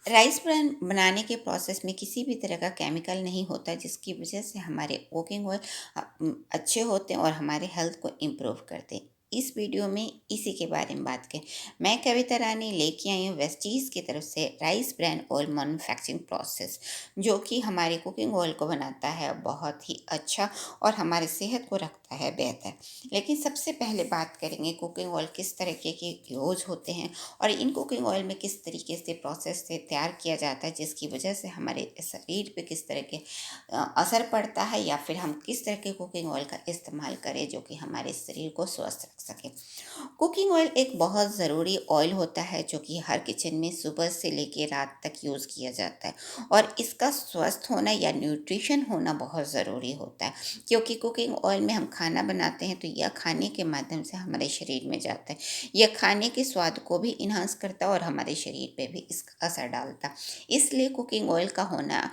Rice bran बनाने के process में किसी भी तरह का केमिकल नहीं होता, जिसकी वजह से हमारे कुकिंग ऑयल अच्छे होते हैं और हमारे हेल्थ को इम्प्रूव करते हैं। इस वीडियो में इसी के बारे में बात करें। मैं कविता रानी लेके आई हूँ वेस्टीज की तरफ से rice bran oil manufacturing process, जो कि हमारे कुकिंग ऑयल को बनाता है बहुत ही अच्छा और हमारे सेहत को रखता है बेहतर। लेकिन सबसे पहले बात करेंगे कुकिंग ऑयल किस तरीके के यूज होते हैं और इन कुकिंग ऑयल में किस तरीके से प्रोसेस से तैयार किया जाता है, जिसकी वजह से हमारे शरीर पे किस तरह के असर पड़ता है, या फिर हम किस तरह के कुकिंग ऑयल का इस्तेमाल करें जो कि हमारे शरीर को स्वस्थ रख सके। कुकिंग ऑयल एक बहुत ज़रूरी ऑयल होता है जो कि हर किचन में सुबह से लेके रात तक यूज़ किया जाता है, और इसका स्वस्थ होना या न्यूट्रिशन होना बहुत ज़रूरी होता है, क्योंकि कुकिंग ऑयल में हम खाना बनाते हैं तो यह खाने के माध्यम से हमारे शरीर में जाता है। यह खाने के स्वाद को भी इन्हांस करता है और हमारे शरीर पे भी इसका असर डालता है। इसलिए कुकिंग ऑयल का होना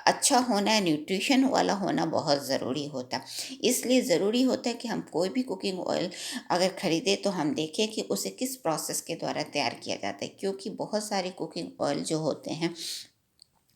अच्छा होना, न्यूट्रिशन वाला होना बहुत ज़रूरी होता है। इसलिए ज़रूरी होता है कि हम कोई भी कुकिंग ऑयल अगर ख़रीदें तो हम देखें कि उसे किस प्रोसेस के द्वारा तैयार किया जाता है, क्योंकि बहुत सारे कुकिंग ऑयल जो होते हैं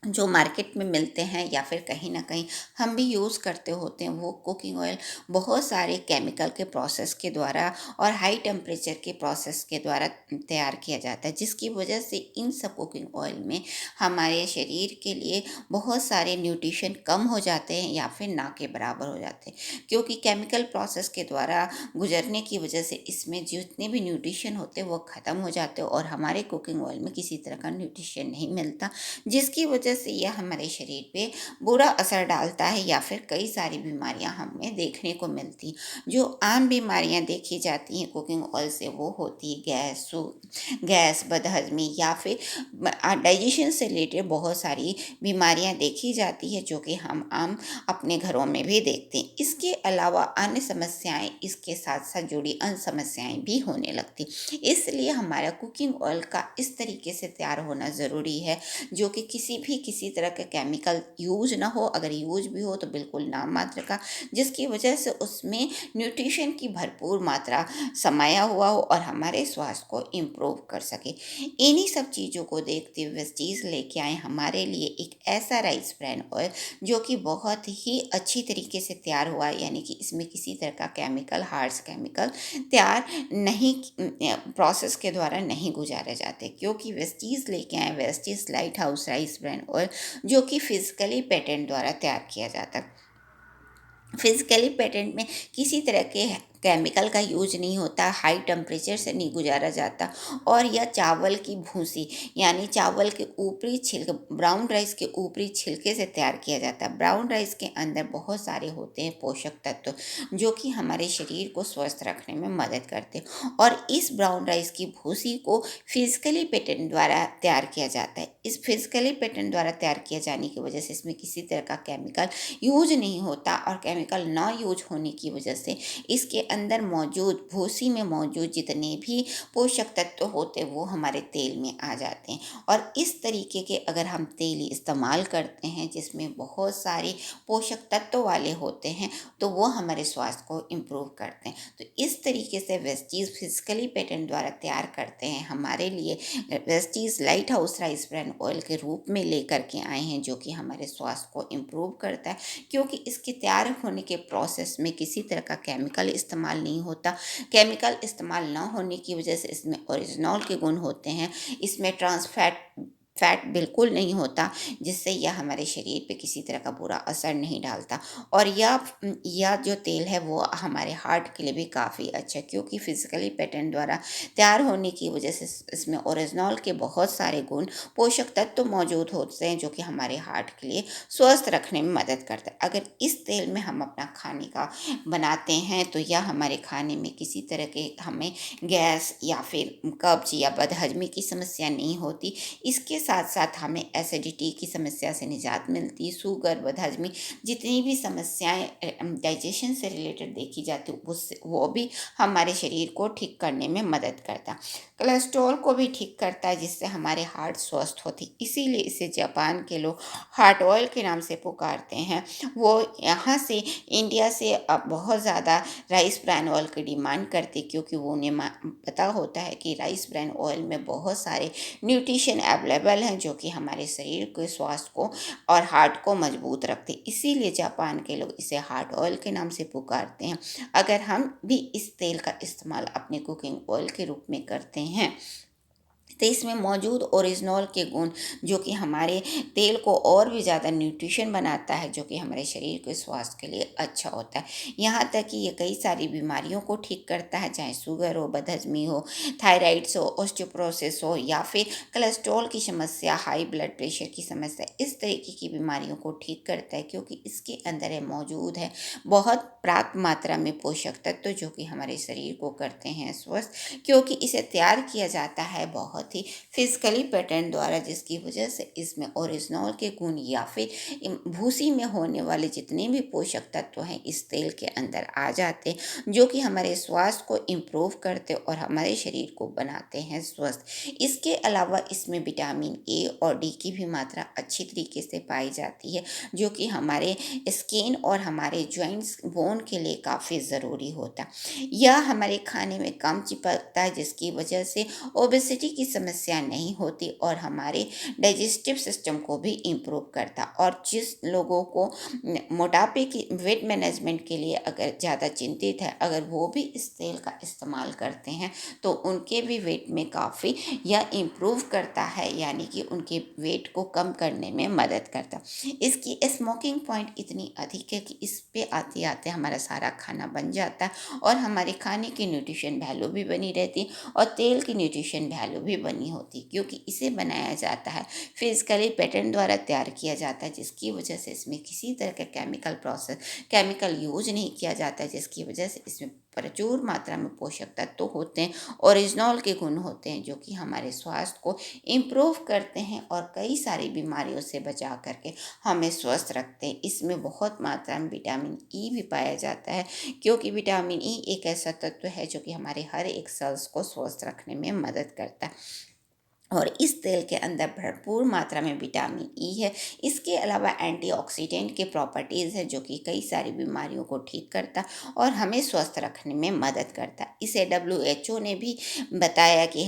जो मार्केट में मिलते हैं या फिर कहीं ना कहीं हम भी यूज़ करते होते हैं, वो कुकिंग ऑयल बहुत सारे केमिकल के प्रोसेस के द्वारा और हाई टेम्परेचर के प्रोसेस के द्वारा तैयार किया जाता है, जिसकी वजह से इन सब कुकिंग ऑयल में हमारे शरीर के लिए बहुत सारे न्यूट्रिशन कम हो जाते हैं या फिर ना के बराबर हो जाते हैं, क्योंकि केमिकल प्रोसेस के द्वारा गुजरने की वजह से इसमें जितने भी न्यूट्रिशन होते हैं वो ख़त्म हो जाते हैं और हमारे कुकिंग ऑयल में किसी तरह का न्यूट्रिशन नहीं मिलता, जिसकी वजह से यह हमारे शरीर पे बुरा असर डालता है या फिर कई सारी बीमारियां हमें देखने को मिलती। जो आम बीमारियां देखी जाती हैं कुकिंग ऑयल से वो होती है गैस, बदहजमी या फिर डाइजेशन से रिलेटेड बहुत सारी बीमारियां देखी जाती है, जो कि हम आम अपने घरों में भी देखते हैं। इसके अलावा अन्य समस्याएं इसके साथ साथ जुड़ी अन्य समस्याएं भी होने लगती, इसलिए हमारा कुकिंग ऑयल का इस तरीके से तैयार होना ज़रूरी है जो कि किसी तरह का केमिकल यूज ना हो, अगर यूज भी हो तो बिल्कुल नाम मात्र का, जिसकी वजह से उसमें न्यूट्रिशन की भरपूर मात्रा समाया हुआ हो और हमारे स्वास्थ्य को इम्प्रूव कर सके। इन्हीं सब चीज़ों को देखते हुए वेस्टीज लेके आए हमारे लिए एक ऐसा राइस ब्रान ऑयल जो कि बहुत ही अच्छी तरीके से तैयार हुआ है, यानी कि इसमें किसी तरह का केमिकल, हार्श केमिकल तैयार नहीं, प्रोसेस के द्वारा नहीं गुजारे जाते, क्योंकि वेस्टीज लेके आए Vestige light house rice bran oil जो कि फिजिकली पेटेंट द्वारा तैयार किया जाता है। फिजिकली पेटेंट में किसी तरह के केमिकल का यूज नहीं होता, हाई टेम्परेचर से नहीं गुजारा जाता, और यह चावल की भूसी यानी चावल के ऊपरी छिलके, ब्राउन राइस के ऊपरी छिलके से तैयार किया जाता है। ब्राउन राइस के अंदर बहुत सारे होते हैं पोषक तत्व जो कि हमारे शरीर को स्वस्थ रखने में मदद करते हैं, और इस ब्राउन राइस की भूसी को फिजिकली पेटेंट द्वारा तैयार किया जाता है। इस फिजिकली पेटेंट द्वारा तैयार किया जाने की वजह से इसमें किसी तरह का केमिकल यूज नहीं होता, और केमिकल ना यूज होने की वजह से इसके अंदर मौजूद भूसी में मौजूद जितने भी पोषक तत्व होते हैं वो हमारे तेल में आ जाते हैं, और इस तरीके के अगर हम तेल इस्तेमाल करते हैं जिसमें बहुत सारे पोषक तत्व वाले होते हैं तो वो हमारे स्वास्थ्य को इम्प्रूव करते हैं। तो इस तरीके से वेस्टीज फिजिकली पेटेंट द्वारा तैयार करते हैं हमारे लिए Vestige light house rice bran oil के रूप में लेकर के आए हैं, जो कि हमारे स्वास्थ्य को इम्प्रूव करता है, क्योंकि इसके तैयार होने के प्रोसेस में किसी तरह का केमिकल इस्तेमाल नहीं होता। केमिकल इस्तेमाल ना होने की वजह से इसमें ओरिजिनॉल के गुण होते हैं, इसमें ट्रांस फैट बिल्कुल नहीं होता, जिससे यह हमारे शरीर पे किसी तरह का बुरा असर नहीं डालता, और यह जो तेल है वो हमारे हार्ट के लिए भी काफ़ी अच्छा है, क्योंकि फिजिकली पेटेंट द्वारा तैयार होने की वजह से इसमें ओरिजिनॉल के बहुत सारे गुण, पोषक तत्व मौजूद होते हैं जो कि हमारे हार्ट के लिए स्वस्थ रखने में मदद करता है। अगर इस तेल में हम अपना खाने का बनाते हैं तो यह हमारे खाने में किसी तरह के हमें गैस या फिर कब्ज या बदहजमी की समस्या नहीं होती। इसके साथ साथ हमें एसिडिटी की समस्या से निजात मिलती, शुगर, बदहजमी, जितनी भी समस्याएं डाइजेशन से रिलेटेड देखी जाती उससे वो भी हमारे शरीर को ठीक करने में मदद करता। कोलेस्ट्रॉल को भी ठीक करता है, जिससे हमारे हार्ट स्वस्थ होती, इसीलिए इसे जापान के लोग हार्ट ऑयल के नाम से पुकारते हैं। वो यहाँ से इंडिया से अब बहुत ज़्यादा राइस ब्रान ऑयल की डिमांड करते, क्योंकि वो उन्हें पता होता है कि राइस ब्रान ऑयल में बहुत सारे न्यूट्रिशन अवेलेबल ऑयल हैं जो कि हमारे शरीर के स्वास्थ्य को और हार्ट को मजबूत रखते हैं। इसीलिए जापान के लोग इसे हार्ट ऑयल के नाम से पुकारते हैं। अगर हम भी इस तेल का इस्तेमाल अपने कुकिंग ऑयल के रूप में करते हैं तो इसमें मौजूद ओरिजिनॉल के गुण जो कि हमारे तेल को और भी ज़्यादा न्यूट्रिशन बनाता है, जो कि हमारे शरीर के स्वास्थ्य के लिए अच्छा होता है। यहाँ तक कि ये कई सारी बीमारियों को ठीक करता है, चाहे शुगर हो, बदहजमी हो, थायराइड्स हो, ऑस्टियोपोरोसिस हो या फिर कोलेस्ट्रॉल की समस्या, हाई ब्लड प्रेशर की समस्या, इस तरीके की बीमारियों को ठीक करता है, क्योंकि इसके अंदर है मौजूद है बहुत पर्याप्त मात्रा में पोषक तत्व जो कि हमारे शरीर को करते हैं स्वस्थ, क्योंकि इसे तैयार किया जाता है बहुत ही फिजिकली पैटर्न द्वारा, जिसकी वजह से इसमें ओरिजिनॉल के गुण या फिर भूसी में होने वाले जितने भी पोषक तत्व हैं इस तेल के अंदर आ जाते हैं, जो कि हमारे स्वास्थ्य को इम्प्रूव करते और हमारे शरीर को बनाते हैं स्वस्थ। इसके अलावा इसमें विटामिन ए और डी की भी मात्रा अच्छी तरीके से पाई जाती है, जो कि हमारे स्किन और हमारे जॉइंट्स बोन के लिए काफ़ी ज़रूरी होता है। यह हमारे खाने में कम चिपकता है, जिसकी वजह से ओबेसिटी की समस्या नहीं होती और हमारे डाइजेस्टिव सिस्टम को भी इम्प्रूव करता। और जिस लोगों को मोटापे की वेट मैनेजमेंट के लिए अगर ज़्यादा चिंतित है, अगर वो भी इस तेल का इस्तेमाल करते हैं तो उनके भी वेट में काफ़ी यह इम्प्रूव करता है, यानी कि उनके वेट को कम करने में मदद करता। इसकी स्मोकिंग पॉइंट इतनी अधिक है कि इस पे आते आते हमारा सारा खाना बन जाता है और हमारे खाने की न्यूट्रिशन वैल्यू भी बनी रहती है और तेल की न्यूट्रिशन वैल्यू भी बनी होती है, क्योंकि इसे बनाया जाता है फिजिकली पैटर्न द्वारा तैयार किया जाता है, जिसकी वजह से इसमें किसी तरह का केमिकल यूज नहीं किया जाता है, जिसकी वजह से इसमें प्रचुर मात्रा में पोषक तत्व होते हैं, ओरिजिनॉल के गुण होते हैं, जो कि हमारे स्वास्थ्य को इम्प्रूव करते हैं और कई सारी बीमारियों से बचा करके हमें स्वस्थ रखते हैं। इसमें बहुत मात्रा में विटामिन ई भी पाया जाता है, क्योंकि विटामिन ई एक ऐसा तत्व है जो कि हमारे हर एक सेल्स को स्वस्थ रखने में मदद करता है। और इस तेल के अंदर भरपूर मात्रा में विटामिन ई है। इसके अलावा एंटीऑक्सीडेंट के प्रॉपर्टीज़ है, जो कि कई सारी बीमारियों को ठीक करता और हमें स्वस्थ रखने में मदद करता। इसे WHO ने भी बताया कि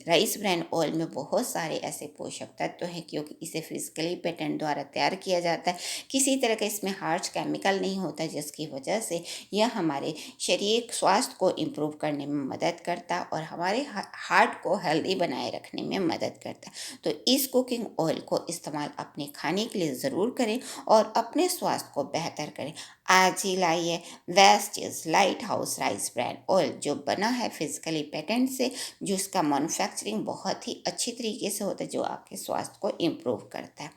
राइस ब्रान ऑयल में बहुत सारे ऐसे पोषक तत्व हैं, क्योंकि इसे फिजिकली पैटर्न द्वारा तैयार किया जाता है, किसी तरह का इसमें हार्श केमिकल नहीं होता, जिसकी वजह से यह हमारे शरीर स्वास्थ्य को इम्प्रूव करने में मदद करता और हमारे हार्ट को हेल्दी बनाए रखने में मदद करता है। तो इस कुकिंग ऑयल को इस्तेमाल अपने खाने के लिए ज़रूर करें और अपने स्वास्थ्य को बेहतर करें। आज ही लाइए Vestige light house rice bran oil, जो बना है फिजिकली पैटर्न से, जो इसका मैन्युफैक्चरिंग बहुत ही अच्छी तरीके से होता है, जो आपके स्वास्थ्य को इम्प्रूव करता है।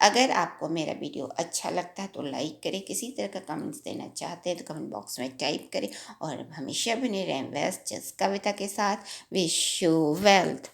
अगर आपको मेरा वीडियो अच्छा लगता है तो लाइक करें, किसी तरह का कमेंट्स देना चाहते हैं तो कमेंट बॉक्स में टाइप करें और हमेशा बने रहें वेस्टीज कविता के साथ। Wish you wealth.